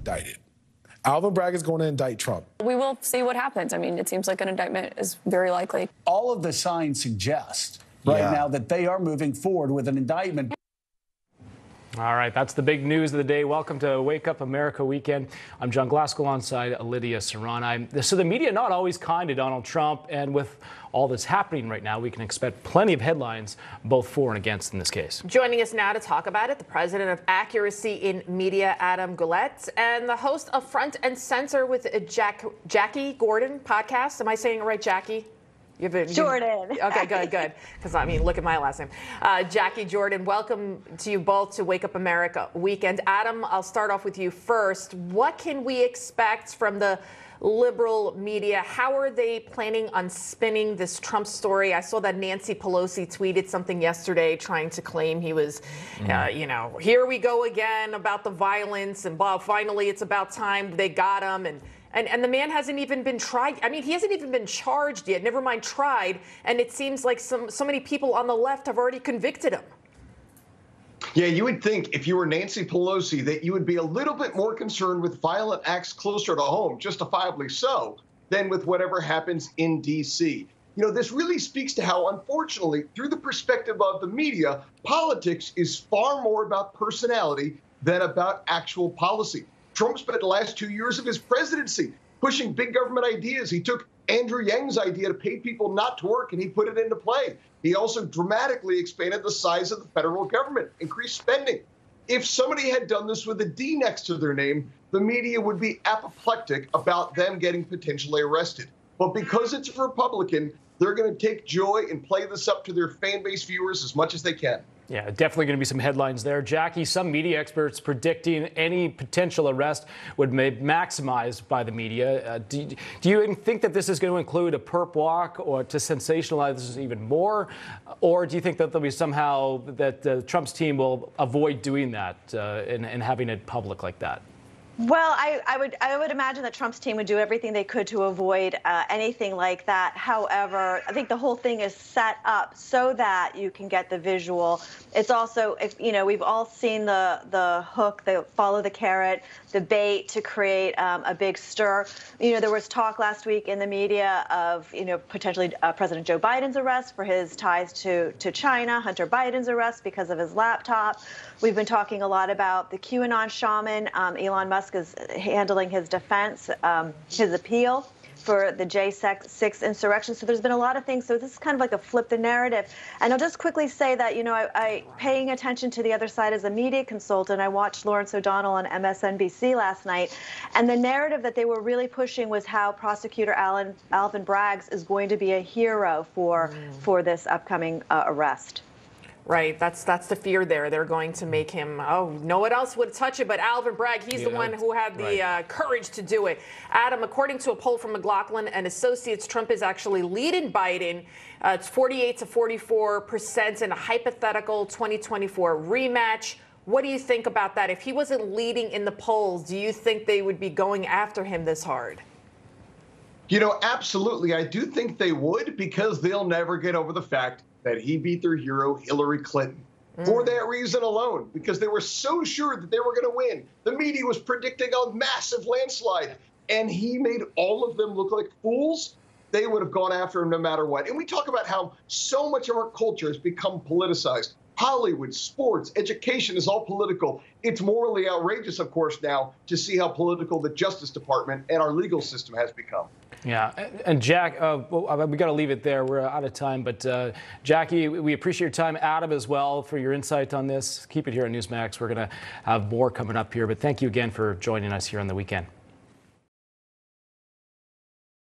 indicted. Alvin Bragg is going to indict Trump. We will see what happens. I mean, it seems like an indictment is very likely. All of the signs suggest now that they are moving forward with an indictment. All right, that's the big news of the day. Welcome to Wake Up America Weekend. I'm John Glasgow alongside Lydia Serrani. So the media not always kind to Donald Trump, and with all that's happening right now, we can expect plenty of headlines, both for and against in this case. Joining us now to talk about it, the president of Accuracy in Media, Adam Gullett, and the host of Front and Center with Jacquie Jordan podcast. Am I saying it right, Jacquie? Jordan. Okay, good. Because, I mean, look at my last name. Jacquie Jordan, welcome to you both to Wake Up America Weekend. Adam, I'll start off with you first. What can we expect from the liberal media? How are they planning on spinning this Trump story? I saw that Nancy Pelosi tweeted something yesterday trying to claim he was, here we go again about the violence, and finally it's about time they got him. And the man hasn't even been tried. I mean, he hasn't even been charged yet, never mind tried. And it seems like so many people on the left have already convicted him. Yeah, you would think if you were Nancy Pelosi that you would be a little bit more concerned with violent acts closer to home, justifiably so, than with whatever happens in D.C. You know, this really speaks to how, unfortunately, through the perspective of the media, politics is far more about personality than about actual policy. Trump spent the last 2 years of his presidency pushing big government ideas. He took Andrew Yang's idea to pay people not to work, and he put it into play. He also dramatically expanded the size of the federal government, increased spending. If somebody had done this with a D next to their name, the media would be apoplectic about them getting potentially arrested. But because it's a Republican, they're going to take joy and play this up to their fan base viewers as much as they can. Yeah, definitely going to be some headlines there. Jacquie, some media experts predicting any potential arrest would be maximized by the media. Do you think that this is going to include a perp walk or to sensationalize this even more? Or do you think that there'll be somehow that Trump's team will avoid doing that and having it public like that? Well, I would imagine that Trump's team would do everything they could to avoid anything like that. However, I think the whole thing is set up so that you can get the visual. It's also, we've all seen the hook, the follow the carrot, the bait to create a big stir. There was talk last week in the media of, potentially President Joe Biden's arrest for his ties to China, Hunter Biden's arrest because of his laptop. We've been talking a lot about the QAnon shaman. Elon Musk is handling his defense, his appeal for the J6 insurrection. So there's been a lot of things. So this is kind of like a flip the narrative. And I'll just quickly say that, I paying attention to the other side as a media consultant, I watched Lawrence O'Donnell on MSNBC last night. And the narrative that they were really pushing was how prosecutor Alvin Bragg is going to be a hero for this upcoming arrest. Right, that's the fear there. They're going to make him, no one else would touch it but Alvin Bragg. He's the one who had the courage to do it. Adam, according to a poll from McLaughlin and Associates, Trump is actually leading Biden. It's 48 to 44% in a hypothetical 2024 rematch. What do you think about that? If he wasn't leading in the polls, do you think they would be going after him this hard? Absolutely. I do think they would, because they'll never get over the fact that he beat their hero, Hillary Clinton, for that reason alone, because they were so sure that they were going to win. The media was predicting a massive landslide, and he made all of them look like fools. They would have gone after him no matter what. And we talk about how so much of our culture has become politicized. Hollywood, sports, education is all political. It's morally outrageous, of course, now to see how political the Justice Department and our legal system has become. Yeah, and Jack, we got to leave it there. We're out of time. But Jacquie, we appreciate your time. Adam as well for your insight on this. Keep it here on Newsmax. We're going to have more coming up here. But thank you again for joining us here on the weekend.